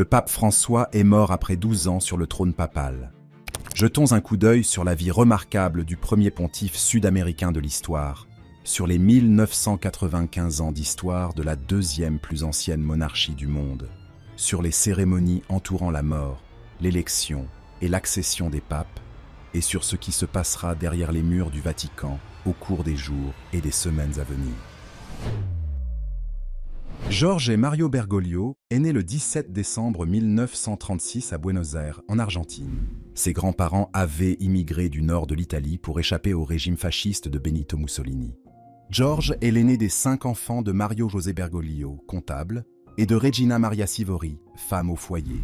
Le pape François est mort après 12 ans sur le trône papal. Jetons un coup d'œil sur la vie remarquable du premier pontife sud-américain de l'histoire, sur les 1995 ans d'histoire de la deuxième plus ancienne monarchie du monde, sur les cérémonies entourant la mort, l'élection et l'accession des papes, et sur ce qui se passera derrière les murs du Vatican au cours des jours et des semaines à venir. Jorge Mario Bergoglio est né le 17 décembre 1936 à Buenos Aires, en Argentine. Ses grands-parents avaient immigré du nord de l'Italie pour échapper au régime fasciste de Benito Mussolini. Jorge est l'aîné des 5 enfants de Mario José Bergoglio, comptable, et de Regina Maria Sivori, femme au foyer.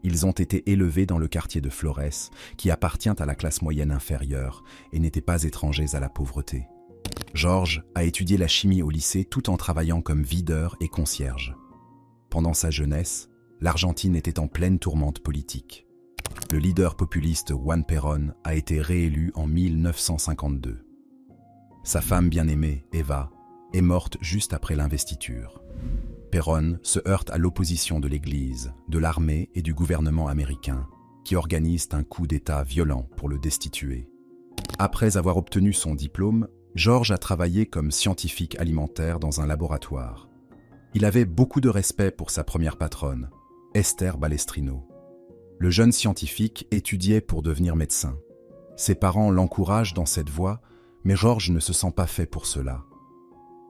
Ils ont été élevés dans le quartier de Flores, qui appartient à la classe moyenne inférieure et n'étaient pas étrangers à la pauvreté. Jorge a étudié la chimie au lycée tout en travaillant comme videur et concierge. Pendant sa jeunesse, l'Argentine était en pleine tourmente politique. Le leader populiste Juan Perón a été réélu en 1952. Sa femme bien-aimée, Eva, est morte juste après l'investiture. Perón se heurte à l'opposition de l'Église, de l'armée et du gouvernement américain, qui organisent un coup d'État violent pour le destituer. Après avoir obtenu son diplôme, Jorge a travaillé comme scientifique alimentaire dans un laboratoire. Il avait beaucoup de respect pour sa première patronne, Esther Balestrino. Le jeune scientifique étudiait pour devenir médecin. Ses parents l'encouragent dans cette voie, mais Jorge ne se sent pas fait pour cela.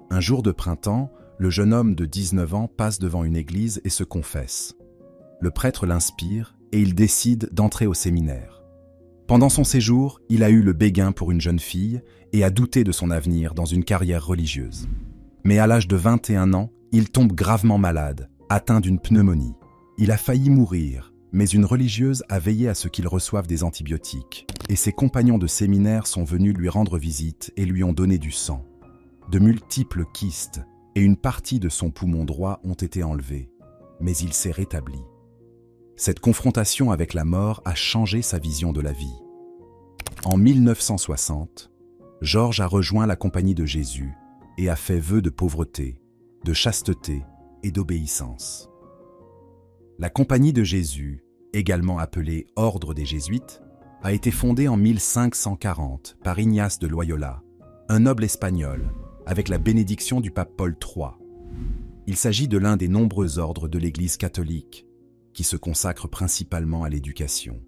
Un jour de printemps, le jeune homme de 19 ans passe devant une église et se confesse. Le prêtre l'inspire et il décide d'entrer au séminaire. Pendant son séjour, il a eu le béguin pour une jeune fille et a douté de son avenir dans une carrière religieuse. Mais à l'âge de 21 ans, il tombe gravement malade, atteint d'une pneumonie. Il a failli mourir, mais une religieuse a veillé à ce qu'il reçoive des antibiotiques, et ses compagnons de séminaire sont venus lui rendre visite et lui ont donné du sang. De multiples kystes et une partie de son poumon droit ont été enlevés, mais il s'est rétabli. Cette confrontation avec la mort a changé sa vision de la vie. En 1960, Jorge a rejoint la Compagnie de Jésus et a fait vœu de pauvreté, de chasteté et d'obéissance. La Compagnie de Jésus, également appelée Ordre des Jésuites, a été fondée en 1540 par Ignace de Loyola, un noble espagnol, avec la bénédiction du pape Paul III. Il s'agit de l'un des nombreux ordres de l'Église catholique qui se consacre principalement à l'éducation.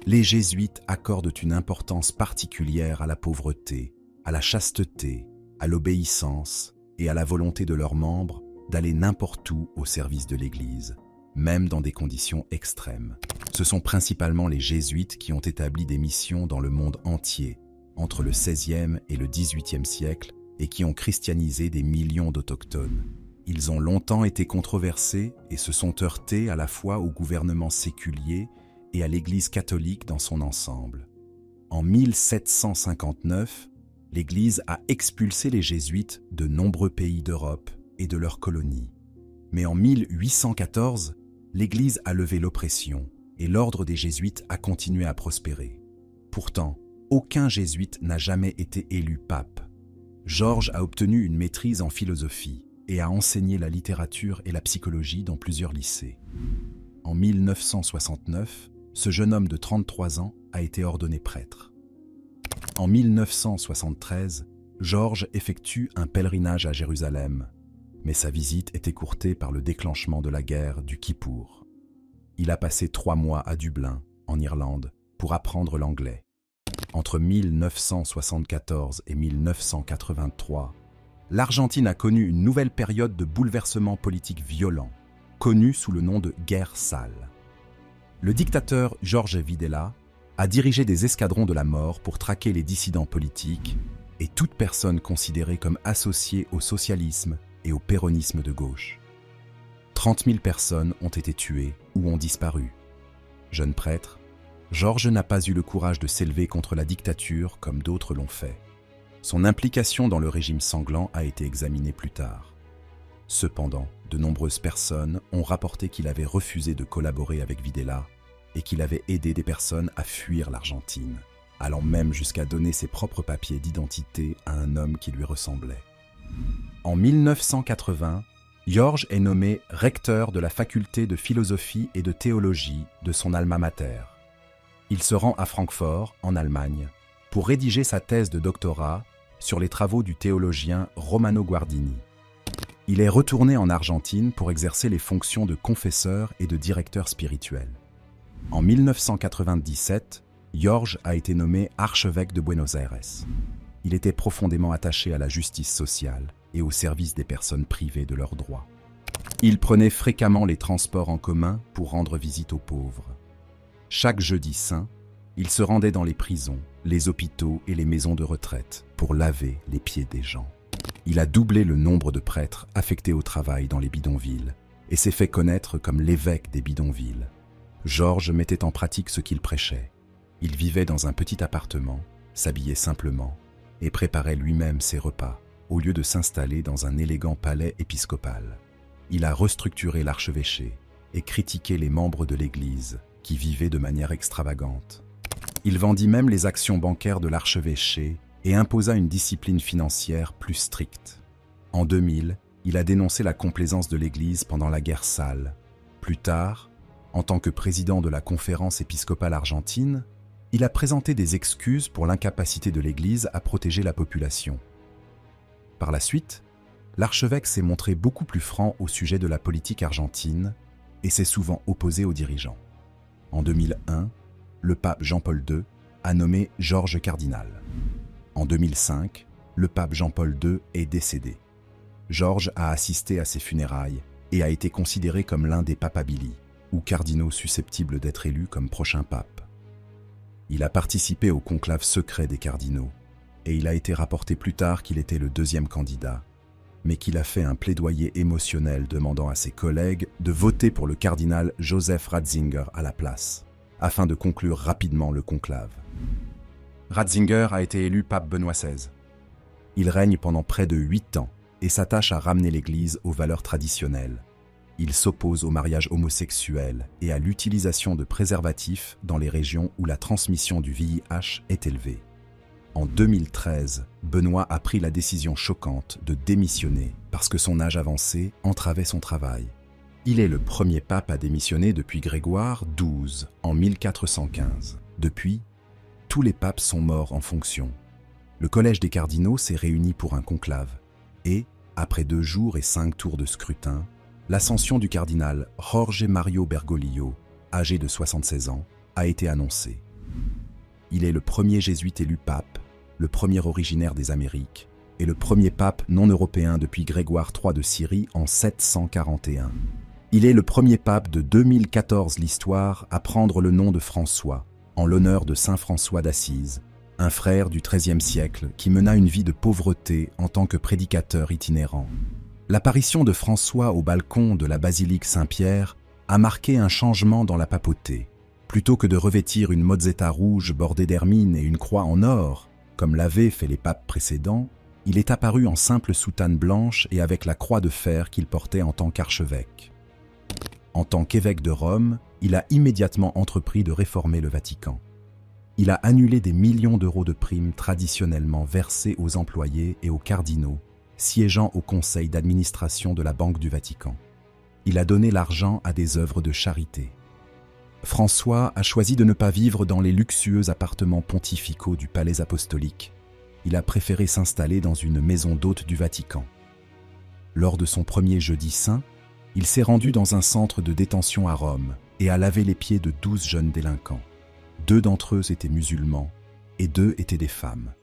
Les jésuites accordent une importance particulière à la pauvreté, à la chasteté, à l'obéissance et à la volonté de leurs membres d'aller n'importe où au service de l'Église, même dans des conditions extrêmes. Ce sont principalement les jésuites qui ont établi des missions dans le monde entier, entre le XVIe et le XVIIIe siècle, et qui ont christianisé des millions d'autochtones. Ils ont longtemps été controversés et se sont heurtés à la fois au gouvernement séculier et à l'Église catholique dans son ensemble. En 1759, l'Église a expulsé les jésuites de nombreux pays d'Europe et de leurs colonies. Mais en 1814, l'Église a levé l'oppression et l'ordre des jésuites a continué à prospérer. Pourtant, aucun jésuite n'a jamais été élu pape. Jorge a obtenu une maîtrise en philosophie et a enseigné la littérature et la psychologie dans plusieurs lycées. En 1969, ce jeune homme de 33 ans a été ordonné prêtre. En 1973, Jorge effectue un pèlerinage à Jérusalem, mais sa visite est écourtée par le déclenchement de la guerre du Kippour. Il a passé 3 mois à Dublin, en Irlande, pour apprendre l'anglais. Entre 1974 et 1983, l'Argentine a connu une nouvelle période de bouleversements politiques violents, connue sous le nom de guerre sale. Le dictateur Jorge Videla a dirigé des escadrons de la mort pour traquer les dissidents politiques et toute personne considérée comme associée au socialisme et au péronisme de gauche. 30 000 personnes ont été tuées ou ont disparu. Jeune prêtre, Jorge n'a pas eu le courage de s'élever contre la dictature comme d'autres l'ont fait. Son implication dans le régime sanglant a été examinée plus tard. Cependant, de nombreuses personnes ont rapporté qu'il avait refusé de collaborer avec Videla et qu'il avait aidé des personnes à fuir l'Argentine, allant même jusqu'à donner ses propres papiers d'identité à un homme qui lui ressemblait. En 1980, Georges est nommé recteur de la faculté de philosophie et de théologie de son alma mater. Il se rend à Francfort, en Allemagne, pour rédiger sa thèse de doctorat sur les travaux du théologien Romano Guardini. Il est retourné en Argentine pour exercer les fonctions de confesseur et de directeur spirituel. En 1997, Georges a été nommé archevêque de Buenos Aires. Il était profondément attaché à la justice sociale et au service des personnes privées de leurs droits. Il prenait fréquemment les transports en commun pour rendre visite aux pauvres. Chaque jeudi saint, il se rendait dans les prisons, les hôpitaux et les maisons de retraite pour laver les pieds des gens. Il a doublé le nombre de prêtres affectés au travail dans les bidonvilles et s'est fait connaître comme l'évêque des bidonvilles. Georges mettait en pratique ce qu'il prêchait. Il vivait dans un petit appartement, s'habillait simplement et préparait lui-même ses repas, au lieu de s'installer dans un élégant palais épiscopal. Il a restructuré l'archevêché et critiqué les membres de l'Église qui vivaient de manière extravagante. Il vendit même les actions bancaires de l'archevêché et imposa une discipline financière plus stricte. En 2000, il a dénoncé la complaisance de l'Église pendant la guerre sale. Plus tard, en tant que président de la Conférence épiscopale argentine, il a présenté des excuses pour l'incapacité de l'Église à protéger la population. Par la suite, l'archevêque s'est montré beaucoup plus franc au sujet de la politique argentine et s'est souvent opposé aux dirigeants. En 2001, le pape Jean-Paul II a nommé Georges cardinal. En 2005, le pape Jean-Paul II est décédé. Georges a assisté à ses funérailles et a été considéré comme l'un des papabili, ou cardinaux susceptibles d'être élus comme prochain pape. Il a participé au conclave secret des cardinaux, et il a été rapporté plus tard qu'il était le deuxième candidat, mais qu'il a fait un plaidoyer émotionnel demandant à ses collègues de voter pour le cardinal Joseph Ratzinger à la place, afin de conclure rapidement le conclave. Ratzinger a été élu pape Benoît XVI. Il règne pendant près de 8 ans et s'attache à ramener l'Église aux valeurs traditionnelles. Il s'oppose au mariage homosexuel et à l'utilisation de préservatifs dans les régions où la transmission du VIH est élevée. En 2013, Benoît a pris la décision choquante de démissionner parce que son âge avancé entravait son travail. Il est le premier pape à démissionner depuis Grégoire XII en 1415. Depuis, tous les papes sont morts en fonction. Le collège des cardinaux s'est réuni pour un conclave et, après 2 jours et 5 tours de scrutin, l'ascension du cardinal Jorge Mario Bergoglio, âgé de 76 ans, a été annoncée. Il est le premier jésuite élu pape, le premier originaire des Amériques et le premier pape non européen depuis Grégoire III de Syrie en 741. Il est le premier pape de 2014 l'histoire à prendre le nom de François, en l'honneur de saint François d'Assise, un frère du XIIIe siècle qui mena une vie de pauvreté en tant que prédicateur itinérant. L'apparition de François au balcon de la basilique Saint-Pierre a marqué un changement dans la papauté. Plutôt que de revêtir une mozzetta rouge bordée d'hermine et une croix en or, comme l'avaient fait les papes précédents, il est apparu en simple soutane blanche et avec la croix de fer qu'il portait en tant qu'archevêque. En tant qu'évêque de Rome, il a immédiatement entrepris de réformer le Vatican. Il a annulé des millions d'euros de primes traditionnellement versées aux employés et aux cardinaux, siégeant au conseil d'administration de la Banque du Vatican. Il a donné l'argent à des œuvres de charité. François a choisi de ne pas vivre dans les luxueux appartements pontificaux du palais apostolique. Il a préféré s'installer dans une maison d'hôte du Vatican. Lors de son premier jeudi saint, il s'est rendu dans un centre de détention à Rome et a lavé les pieds de 12 jeunes délinquants. 2 d'entre eux étaient musulmans et 2 étaient des femmes.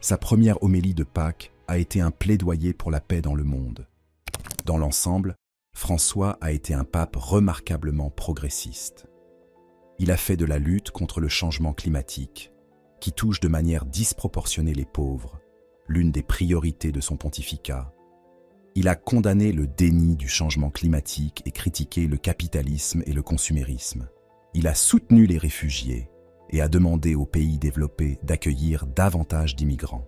Sa première homélie de Pâques a été un plaidoyer pour la paix dans le monde. Dans l'ensemble, François a été un pape remarquablement progressiste. Il a fait de la lutte contre le changement climatique, qui touche de manière disproportionnée les pauvres, l'une des priorités de son pontificat. Il a condamné le déni du changement climatique et critiqué le capitalisme et le consumérisme. Il a soutenu les réfugiés et a demandé aux pays développés d'accueillir davantage d'immigrants.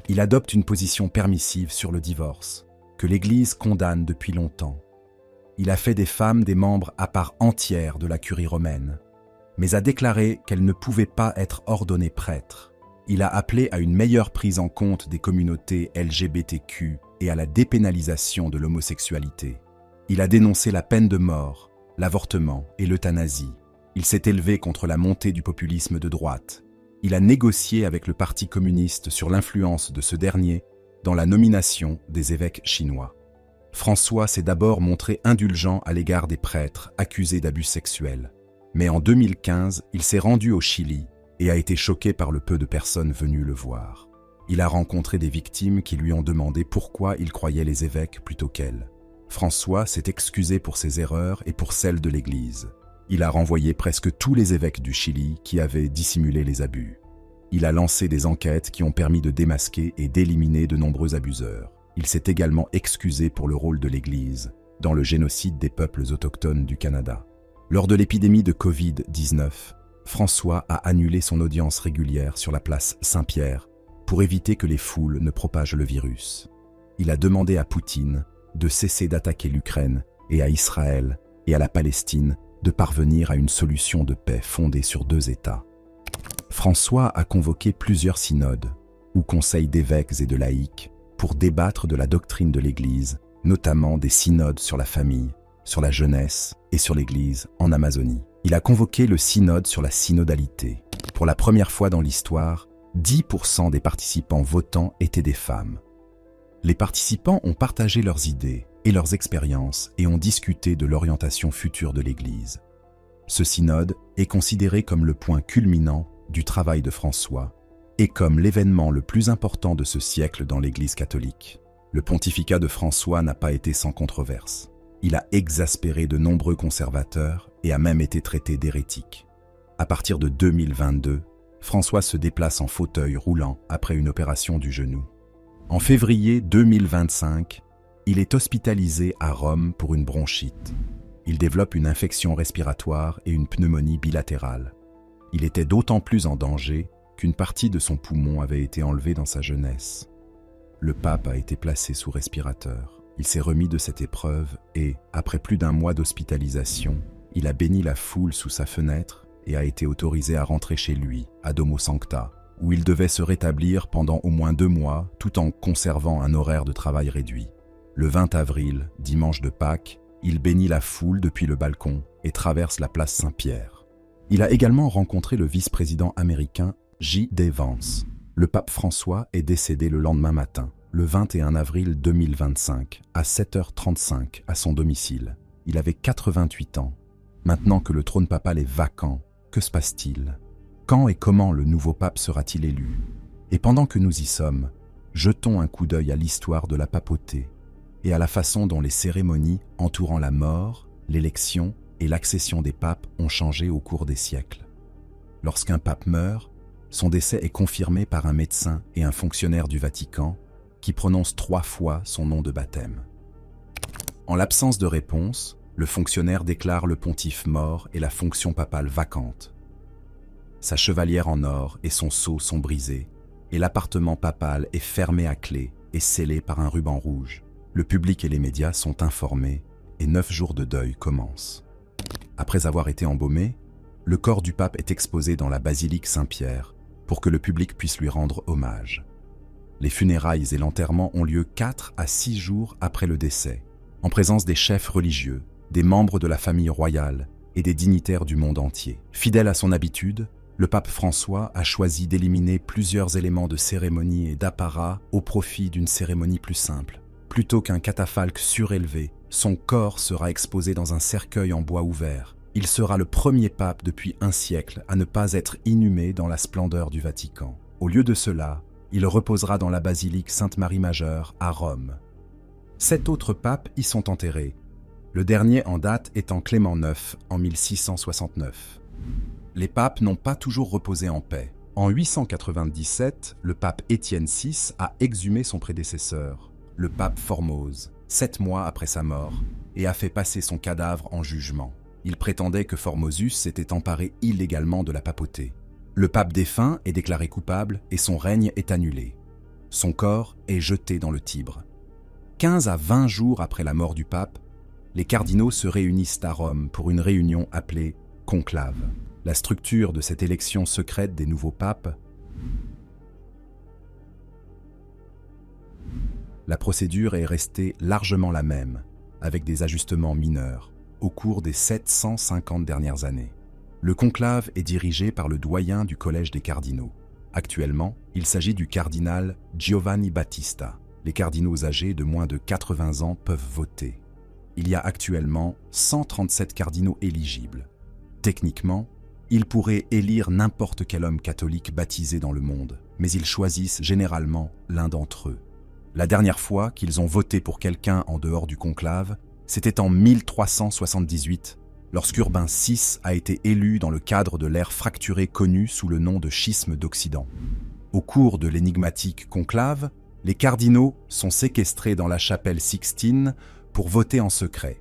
Il adopte une position permissive sur le divorce, que l'Église condamne depuis longtemps. Il a fait des femmes des membres à part entière de la curie romaine, mais a déclaré qu'elles ne pouvaient pas être ordonnées prêtres. Il a appelé à une meilleure prise en compte des communautés LGBTQ et à la dépénalisation de l'homosexualité. Il a dénoncé la peine de mort, l'avortement et l'euthanasie. Il s'est élevé contre la montée du populisme de droite. Il a négocié avec le Parti communiste sur l'influence de ce dernier dans la nomination des évêques chinois. François s'est d'abord montré indulgent à l'égard des prêtres accusés d'abus sexuels. Mais en 2015, il s'est rendu au Chili et a été choqué par le peu de personnes venues le voir. Il a rencontré des victimes qui lui ont demandé pourquoi il croyait les évêques plutôt qu'elles. François s'est excusé pour ses erreurs et pour celles de l'Église. Il a renvoyé presque tous les évêques du Chili qui avaient dissimulé les abus. Il a lancé des enquêtes qui ont permis de démasquer et d'éliminer de nombreux abuseurs. Il s'est également excusé pour le rôle de l'Église dans le génocide des peuples autochtones du Canada. Lors de l'épidémie de Covid-19, François a annulé son audience régulière sur la place Saint-Pierre pour éviter que les foules ne propagent le virus. Il a demandé à Poutine de cesser d'attaquer l'Ukraine et à Israël et à la Palestine de parvenir à une solution de paix fondée sur 2 États. François a convoqué plusieurs synodes ou conseils d'évêques et de laïcs pour débattre de la doctrine de l'Église, notamment des synodes sur la famille, sur la jeunesse et sur l'Église en Amazonie. Il a convoqué le synode sur la synodalité. Pour la première fois dans l'histoire, 10% des participants votants étaient des femmes. Les participants ont partagé leurs idées et leurs expériences et ont discuté de l'orientation future de l'Église. Ce synode est considéré comme le point culminant du travail de François et comme l'événement le plus important de ce siècle dans l'Église catholique. Le pontificat de François n'a pas été sans controverse. Il a exaspéré de nombreux conservateurs et a même été traité d'hérétique. À partir de 2022, François se déplace en fauteuil roulant après une opération du genou. En février 2025, il est hospitalisé à Rome pour une bronchite. Il développe une infection respiratoire et une pneumonie bilatérale. Il était d'autant plus en danger qu'une partie de son poumon avait été enlevée dans sa jeunesse. Le pape a été placé sous respirateur. Il s'est remis de cette épreuve et, après plus d'1 mois d'hospitalisation, il a béni la foule sous sa fenêtre et a été autorisé à rentrer chez lui, à Domo Sancta, où il devait se rétablir pendant au moins 2 mois tout en conservant un horaire de travail réduit. Le 20 avril, dimanche de Pâques, il bénit la foule depuis le balcon et traverse la place Saint-Pierre. Il a également rencontré le vice-président américain J.D. Vance. Le pape François est décédé le lendemain matin, le 21 avril 2025, à 7h35 à son domicile. Il avait 88 ans. Maintenant que le trône papal est vacant, que se passe-t-il? Quand et comment le nouveau pape sera-t-il élu? Et pendant que nous y sommes, jetons un coup d'œil à l'histoire de la papauté et à la façon dont les cérémonies entourant la mort, l'élection et l'accession des papes ont changé au cours des siècles. Lorsqu'un pape meurt, son décès est confirmé par un médecin et un fonctionnaire du Vatican qui prononcent 3 fois son nom de baptême. En l'absence de réponse, le fonctionnaire déclare le pontife mort et la fonction papale vacante. Sa chevalière en or et son sceau sont brisés, et l'appartement papal est fermé à clé et scellé par un ruban rouge. Le public et les médias sont informés, et 9 jours de deuil commencent. Après avoir été embaumé, le corps du pape est exposé dans la basilique Saint-Pierre pour que le public puisse lui rendre hommage. Les funérailles et l'enterrement ont lieu 4 à 6 jours après le décès, en présence des chefs religieux, des membres de la famille royale et des dignitaires du monde entier. Fidèle à son habitude, le pape François a choisi d'éliminer plusieurs éléments de cérémonie et d'apparat au profit d'une cérémonie plus simple. Plutôt qu'un catafalque surélevé, son corps sera exposé dans un cercueil en bois ouvert. Il sera le premier pape depuis 1 siècle à ne pas être inhumé dans la splendeur du Vatican. Au lieu de cela, il reposera dans la basilique Sainte-Marie-Majeure à Rome. 7 autres papes y sont enterrés, le dernier en date étant Clément IX en 1669. Les papes n'ont pas toujours reposé en paix. En 897, le pape Étienne VI a exhumé son prédécesseur, le pape Formose, 7 mois après sa mort, et a fait passer son cadavre en jugement. Il prétendait que Formosus s'était emparé illégalement de la papauté. Le pape défunt est déclaré coupable et son règne est annulé. Son corps est jeté dans le Tibre. 15 à 20 jours après la mort du pape, les cardinaux se réunissent à Rome pour une réunion appelée conclave. La structure de cette élection secrète des nouveaux papes La procédure est restée largement la même, avec des ajustements mineurs, au cours des 750 dernières années. Le conclave est dirigé par le doyen du Collège des cardinaux. Actuellement, il s'agit du cardinal Giovanni Battista. Les cardinaux âgés de moins de 80 ans peuvent voter. Il y a actuellement 137 cardinaux éligibles. Techniquement, ils pourraient élire n'importe quel homme catholique baptisé dans le monde, mais ils choisissent généralement l'un d'entre eux. La dernière fois qu'ils ont voté pour quelqu'un en dehors du conclave, c'était en 1378, lorsqu'Urbain VI a été élu dans le cadre de l'ère fracturée connue sous le nom de schisme d'Occident. Au cours de l'énigmatique conclave, les cardinaux sont séquestrés dans la chapelle Sixtine pour voter en secret.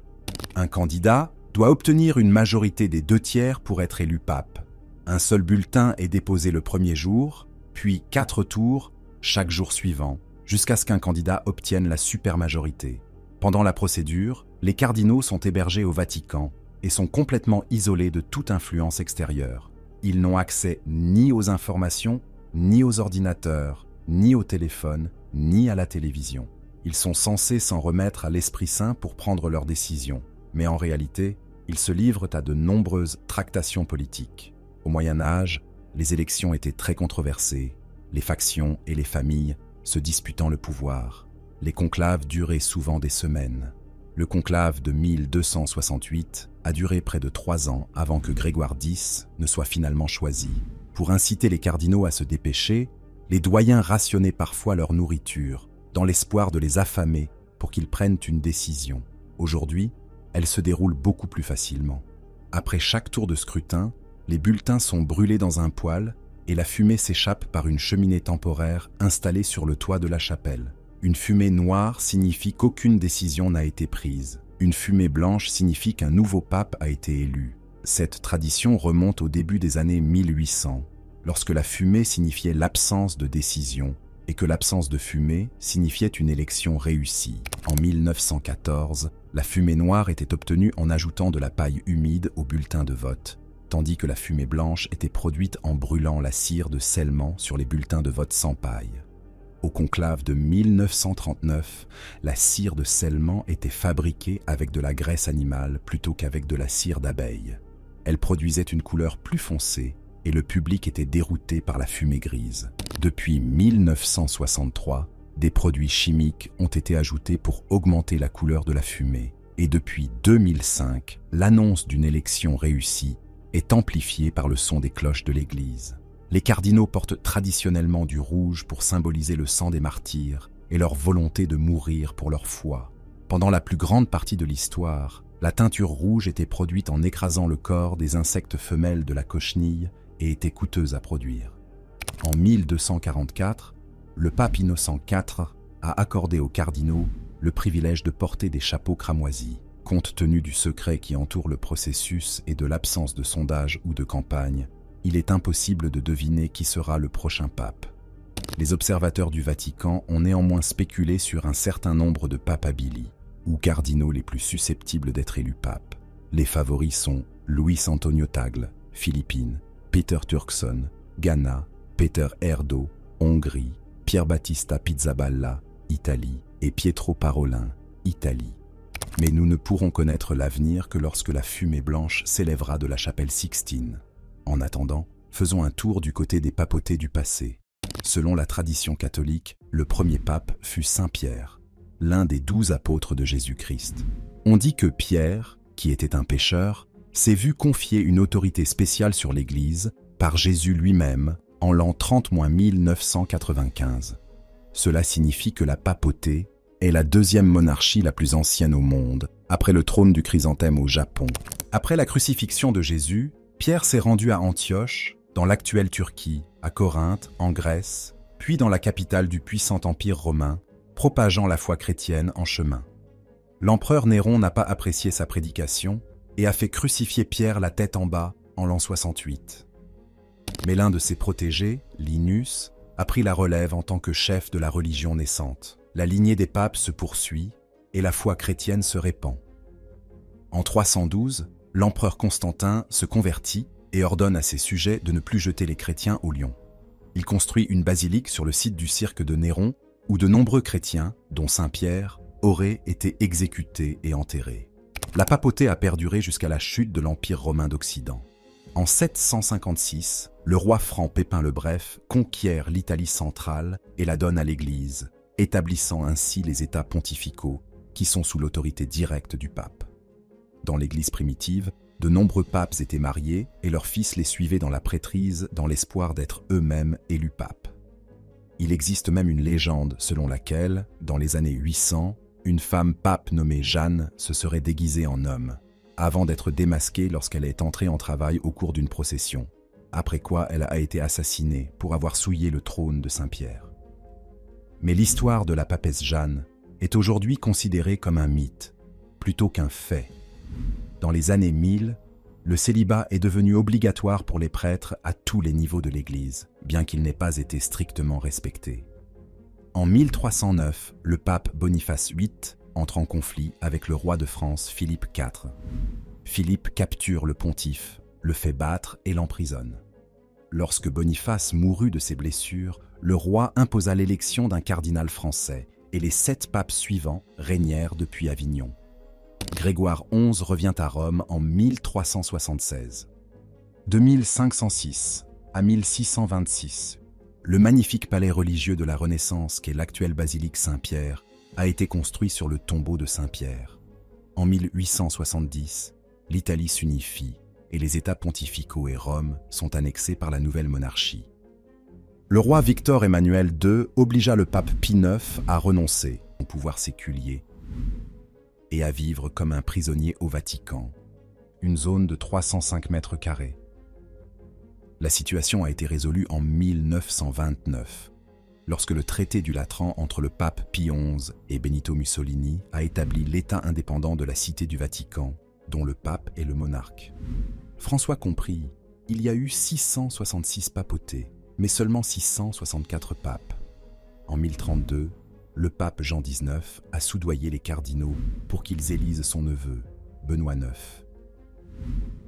Un candidat doit obtenir une majorité des 2/3 pour être élu pape. Un seul bulletin est déposé le premier jour, puis 4 tours chaque jour suivant, jusqu'à ce qu'un candidat obtienne la supermajorité. Pendant la procédure, les cardinaux sont hébergés au Vatican et sont complètement isolés de toute influence extérieure. Ils n'ont accès ni aux informations, ni aux ordinateurs, ni au téléphone, ni à la télévision. Ils sont censés s'en remettre à l'Esprit Saint pour prendre leurs décisions, mais en réalité, ils se livrent à de nombreuses tractations politiques. Au Moyen Âge, les élections étaient très controversées, les factions et les familles se disputant le pouvoir. Les conclaves duraient souvent des semaines. Le conclave de 1268 a duré près de 3 ans avant que Grégoire X ne soit finalement choisi. Pour inciter les cardinaux à se dépêcher, les doyens rationnaient parfois leur nourriture, dans l'espoir de les affamer pour qu'ils prennent une décision. Aujourd'hui, elle se déroule beaucoup plus facilement. Après chaque tour de scrutin, les bulletins sont brûlés dans un poêle et la fumée s'échappe par une cheminée temporaire installée sur le toit de la chapelle. Une fumée noire signifie qu'aucune décision n'a été prise. Une fumée blanche signifie qu'un nouveau pape a été élu. Cette tradition remonte au début des années 1800, lorsque la fumée signifiait l'absence de décision et que l'absence de fumée signifiait une élection réussie. En 1914, la fumée noire était obtenue en ajoutant de la paille humide au bulletin de vote, tandis que la fumée blanche était produite en brûlant la cire de scellement sur les bulletins de vote sans paille. Au conclave de 1939, la cire de scellement était fabriquée avec de la graisse animale plutôt qu'avec de la cire d'abeille. Elle produisait une couleur plus foncée et le public était dérouté par la fumée grise. Depuis 1963, des produits chimiques ont été ajoutés pour augmenter la couleur de la fumée. Et depuis 2005, l'annonce d'une élection réussie est amplifiée par le son des cloches de l'église. Les cardinaux portent traditionnellement du rouge pour symboliser le sang des martyrs et leur volonté de mourir pour leur foi. Pendant la plus grande partie de l'histoire, la teinture rouge était produite en écrasant le corps des insectes femelles de la cochenille et était coûteuse à produire. En 1244, le pape Innocent IV a accordé aux cardinaux le privilège de porter des chapeaux cramoisis. Compte tenu du secret qui entoure le processus et de l'absence de sondage ou de campagne, il est impossible de deviner qui sera le prochain pape. Les observateurs du Vatican ont néanmoins spéculé sur un certain nombre de papabili, ou cardinaux les plus susceptibles d'être élus papes. Les favoris sont Luis Antonio Tagle, Philippines, Peter Turkson, Ghana, Peter Erdo, Hongrie, Pier Battista Pizzaballa, Italie, et Pietro Parolin, Italie. Mais nous ne pourrons connaître l'avenir que lorsque la fumée blanche s'élèvera de la chapelle Sixtine. En attendant, faisons un tour du côté des papautés du passé. Selon la tradition catholique, le premier pape fut Saint Pierre, l'un des 12 apôtres de Jésus-Christ. On dit que Pierre, qui était un pécheur, s'est vu confier une autorité spéciale sur l'Église par Jésus lui-même en l'an 30-1995. Cela signifie que la papauté est la deuxième monarchie la plus ancienne au monde, après le trône du chrysanthème au Japon. Après la crucifixion de Jésus, Pierre s'est rendu à Antioche, dans l'actuelle Turquie, à Corinthe, en Grèce, puis dans la capitale du puissant empire romain, propageant la foi chrétienne en chemin. L'empereur Néron n'a pas apprécié sa prédication et a fait crucifier Pierre la tête en bas en l'an 68. Mais l'un de ses protégés, Linus, a pris la relève en tant que chef de la religion naissante. La lignée des papes se poursuit et la foi chrétienne se répand. En 312, l'empereur Constantin se convertit et ordonne à ses sujets de ne plus jeter les chrétiens au lion. Il construit une basilique sur le site du cirque de Néron où de nombreux chrétiens, dont Saint Pierre, auraient été exécutés et enterrés. La papauté a perduré jusqu'à la chute de l'Empire romain d'Occident. En 756, le roi franc Pépin le Bref conquiert l'Italie centrale et la donne à l'Église, établissant ainsi les États pontificaux qui sont sous l'autorité directe du pape. Dans l'Église primitive, de nombreux papes étaient mariés et leurs fils les suivaient dans la prêtrise dans l'espoir d'être eux-mêmes élus papes. Il existe même une légende selon laquelle, dans les années 800, une femme pape nommée Jeanne se serait déguisée en homme, avant d'être démasquée lorsqu'elle est entrée en travail au cours d'une procession, après quoi elle a été assassinée pour avoir souillé le trône de Saint-Pierre. Mais l'histoire de la papesse Jeanne est aujourd'hui considérée comme un mythe, plutôt qu'un fait. Dans les années 1000, le célibat est devenu obligatoire pour les prêtres à tous les niveaux de l'Église, bien qu'il n'ait pas été strictement respecté. En 1309, le pape Boniface VIII entre en conflit avec le roi de France Philippe IV. Philippe capture le pontife, le fait battre et l'emprisonne. Lorsque Boniface mourut de ses blessures, le roi imposa l'élection d'un cardinal français et les 7 papes suivants régnèrent depuis Avignon. Grégoire XI revient à Rome en 1376. De 1506 à 1626, le magnifique palais religieux de la Renaissance qu'est l'actuelle basilique Saint-Pierre a été construit sur le tombeau de Saint-Pierre. En 1870, l'Italie s'unifie et les États pontificaux et Rome sont annexés par la nouvelle monarchie. Le roi Victor Emmanuel II obligea le pape Pie IX à renoncer au pouvoir séculier et à vivre comme un prisonnier au Vatican, une zone de 305 mètres carrés. La situation a été résolue en 1929, lorsque le traité du Latran entre le pape Pie XI et Benito Mussolini a établi l'État indépendant de la Cité du Vatican, dont le pape est le monarque. François compris, il y a eu 666 papautés, mais seulement 664 papes. En 1032, le pape Jean XIX a soudoyé les cardinaux pour qu'ils élisent son neveu, Benoît IX.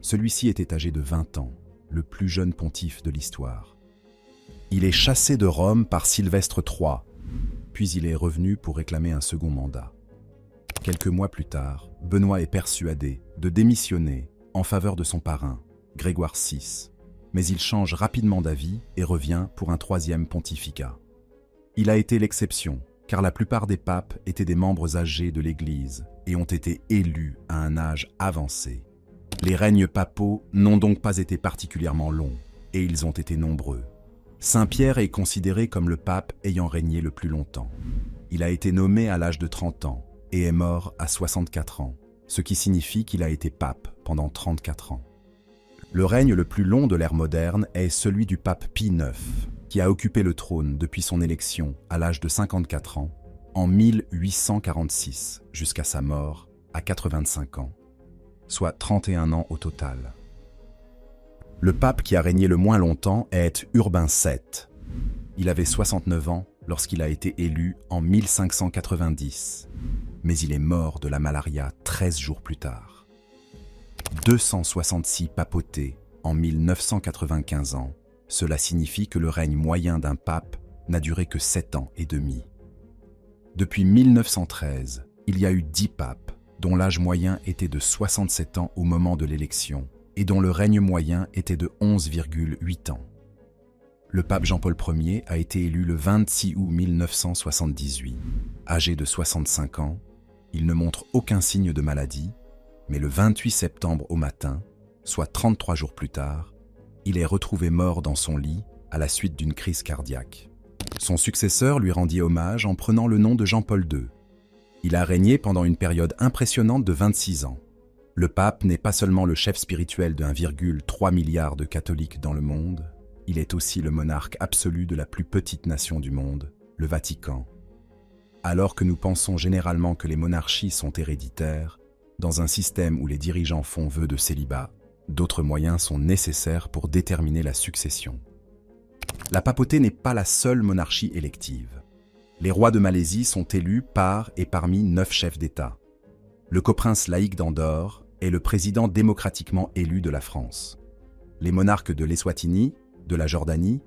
Celui-ci était âgé de 20 ans, le plus jeune pontife de l'histoire. Il est chassé de Rome par Sylvestre III, puis il est revenu pour réclamer un second mandat. Quelques mois plus tard, Benoît est persuadé de démissionner en faveur de son parrain, Grégoire VI, mais il change rapidement d'avis et revient pour un 3e pontificat. Il a été l'exception, car la plupart des papes étaient des membres âgés de l'Église et ont été élus à un âge avancé. Les règnes papaux n'ont donc pas été particulièrement longs, et ils ont été nombreux. Saint-Pierre est considéré comme le pape ayant régné le plus longtemps. Il a été nommé à l'âge de 30 ans et est mort à 64 ans, ce qui signifie qu'il a été pape pendant 34 ans. Le règne le plus long de l'ère moderne est celui du pape Pie IX, qui a occupé le trône depuis son élection à l'âge de 54 ans, en 1846, jusqu'à sa mort à 85 ans, soit 31 ans au total. Le pape qui a régné le moins longtemps est Urbain VII. Il avait 69 ans lorsqu'il a été élu en 1590, mais il est mort de la malaria 13 jours plus tard. 266 papautés en 1995 ans. Cela signifie que le règne moyen d'un pape n'a duré que 7 ans et demi. Depuis 1913, il y a eu 10 papes, dont l'âge moyen était de 67 ans au moment de l'élection, et dont le règne moyen était de 11,8 ans. Le pape Jean-Paul Ier a été élu le 26 août 1978. Âgé de 65 ans, il ne montre aucun signe de maladie, mais le 28 septembre au matin, soit 33 jours plus tard, il est retrouvé mort dans son lit à la suite d'une crise cardiaque. Son successeur lui rendit hommage en prenant le nom de Jean-Paul II. Il a régné pendant une période impressionnante de 26 ans. Le pape n'est pas seulement le chef spirituel de 1,3 milliard de catholiques dans le monde, il est aussi le monarque absolu de la plus petite nation du monde, le Vatican. Alors que nous pensons généralement que les monarchies sont héréditaires, dans un système où les dirigeants font vœu de célibat, d'autres moyens sont nécessaires pour déterminer la succession. La papauté n'est pas la seule monarchie élective. Les rois de Malaisie sont élus par et parmi 9 chefs d'État. Le coprince laïque d'Andorre est le président démocratiquement élu de la France. Les monarques de l'Eswatini, de la Jordanie,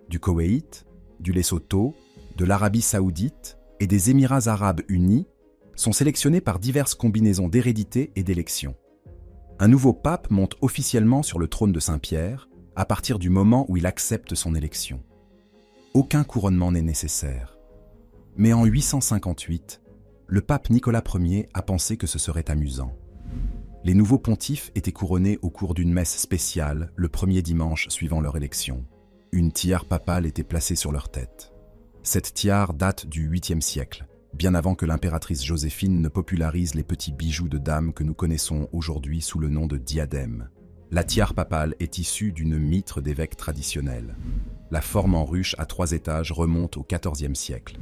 du Koweït, du Lesotho, de l'Arabie saoudite et des Émirats arabes unis sont sélectionnés par diverses combinaisons d'hérédité et d'élection. Un nouveau pape monte officiellement sur le trône de Saint-Pierre à partir du moment où il accepte son élection. Aucun couronnement n'est nécessaire. Mais en 858, le pape Nicolas Ier a pensé que ce serait amusant. Les nouveaux pontifes étaient couronnés au cours d'une messe spéciale le premier dimanche suivant leur élection. Une tiare papale était placée sur leur tête. Cette tiare date du 8e siècle, bien avant que l'impératrice Joséphine ne popularise les petits bijoux de dame que nous connaissons aujourd'hui sous le nom de diadème. La tiare papale est issue d'une mitre d'évêque traditionnelle. La forme en ruche à 3 étages remonte au XIVe siècle.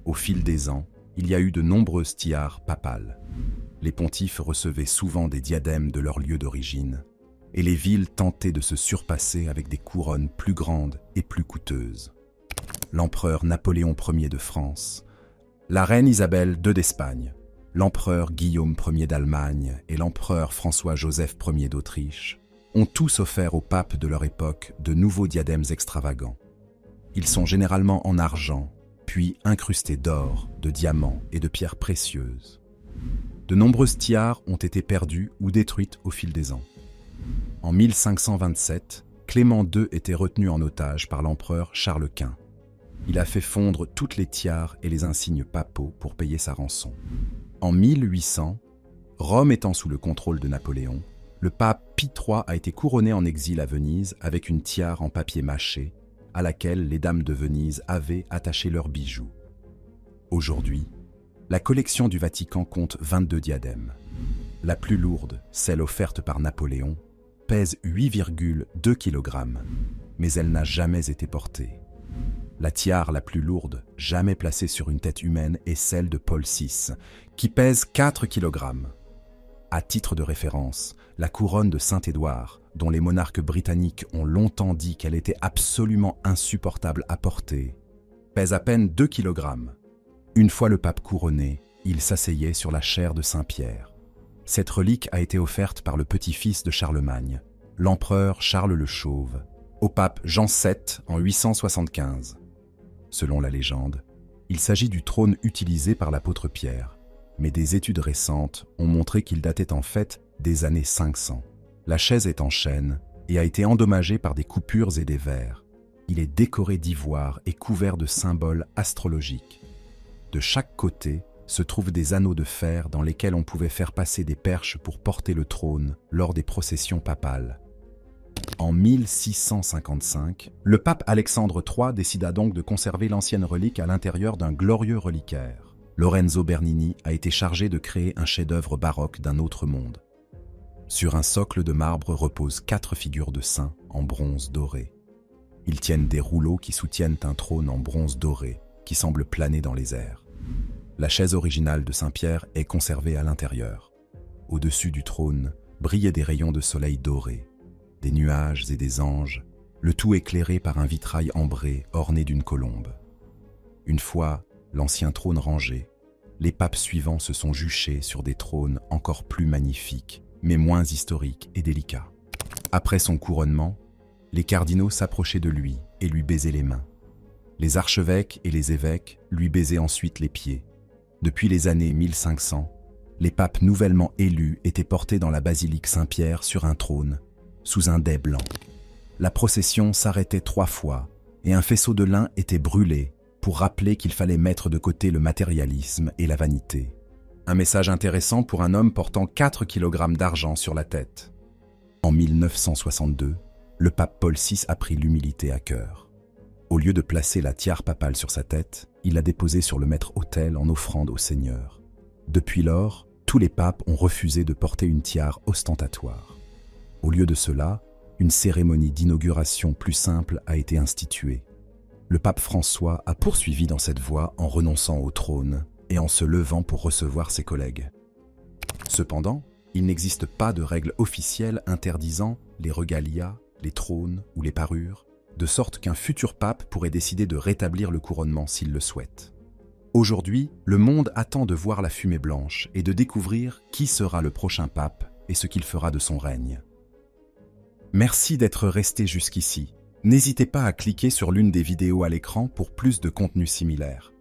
Au fil des ans, il y a eu de nombreuses tiares papales. Les pontifes recevaient souvent des diadèmes de leur lieu d'origine, et les villes tentaient de se surpasser avec des couronnes plus grandes et plus coûteuses. L'empereur Napoléon Ier de France, la reine Isabelle II d'Espagne, l'empereur Guillaume Ier d'Allemagne et l'empereur François-Joseph Ier d'Autriche ont tous offert aux papes de leur époque de nouveaux diadèmes extravagants. Ils sont généralement en argent, puis incrustés d'or, de diamants et de pierres précieuses. De nombreuses tiares ont été perdues ou détruites au fil des ans. En 1527, Clément II était retenu en otage par l'empereur Charles Quint. Il a fait fondre toutes les tiares et les insignes papaux pour payer sa rançon. En 1800, Rome étant sous le contrôle de Napoléon, le pape Pie III a été couronné en exil à Venise avec une tiare en papier mâché à laquelle les dames de Venise avaient attaché leurs bijoux. Aujourd'hui, la collection du Vatican compte 22 diadèmes. La plus lourde, celle offerte par Napoléon, pèse 8,2 kg, mais elle n'a jamais été portée. La tiare la plus lourde jamais placée sur une tête humaine est celle de Paul VI, qui pèse 4 kg. À titre de référence, la couronne de Saint-Édouard, dont les monarques britanniques ont longtemps dit qu'elle était absolument insupportable à porter, pèse à peine 2 kg. Une fois le pape couronné, il s'asseyait sur la chaire de Saint-Pierre. Cette relique a été offerte par le petit-fils de Charlemagne, l'empereur Charles le Chauve, au pape Jean VII en 875. Selon la légende, il s'agit du trône utilisé par l'apôtre Pierre, mais des études récentes ont montré qu'il datait en fait des années 500. La chaise est en chêne et a été endommagée par des coupures et des vers. Il est décoré d'ivoire et couvert de symboles astrologiques. De chaque côté se trouvent des anneaux de fer dans lesquels on pouvait faire passer des perches pour porter le trône lors des processions papales. En 1655, le pape Alexandre III décida donc de conserver l'ancienne relique à l'intérieur d'un glorieux reliquaire. Lorenzo Bernini a été chargé de créer un chef-d'œuvre baroque d'un autre monde. Sur un socle de marbre reposent 4 figures de saints en bronze doré. Ils tiennent des rouleaux qui soutiennent un trône en bronze doré qui semble planer dans les airs. La chaise originale de Saint-Pierre est conservée à l'intérieur. Au-dessus du trône brillaient des rayons de soleil dorés, des nuages et des anges, le tout éclairé par un vitrail ambré orné d'une colombe. Une fois l'ancien trône rangé, les papes suivants se sont juchés sur des trônes encore plus magnifiques, mais moins historiques et délicats. Après son couronnement, les cardinaux s'approchaient de lui et lui baisaient les mains. Les archevêques et les évêques lui baisaient ensuite les pieds. Depuis les années 1500, les papes nouvellement élus étaient portés dans la basilique Saint-Pierre sur un trône, sous un dais blanc. La procession s'arrêtait 3 fois et un faisceau de lin était brûlé pour rappeler qu'il fallait mettre de côté le matérialisme et la vanité. Un message intéressant pour un homme portant 4 kg d'argent sur la tête. En 1962, le pape Paul VI a pris l'humilité à cœur. Au lieu de placer la tiare papale sur sa tête, il l'a déposée sur le maître-autel en offrande au Seigneur. Depuis lors, tous les papes ont refusé de porter une tiare ostentatoire. Au lieu de cela, une cérémonie d'inauguration plus simple a été instituée. Le pape François a poursuivi dans cette voie en renonçant au trône et en se levant pour recevoir ses collègues. Cependant, il n'existe pas de règle officielle interdisant les regalias, les trônes ou les parures, de sorte qu'un futur pape pourrait décider de rétablir le couronnement s'il le souhaite. Aujourd'hui, le monde attend de voir la fumée blanche et de découvrir qui sera le prochain pape et ce qu'il fera de son règne. Merci d'être resté jusqu'ici. N'hésitez pas à cliquer sur l'une des vidéos à l'écran pour plus de contenu similaire.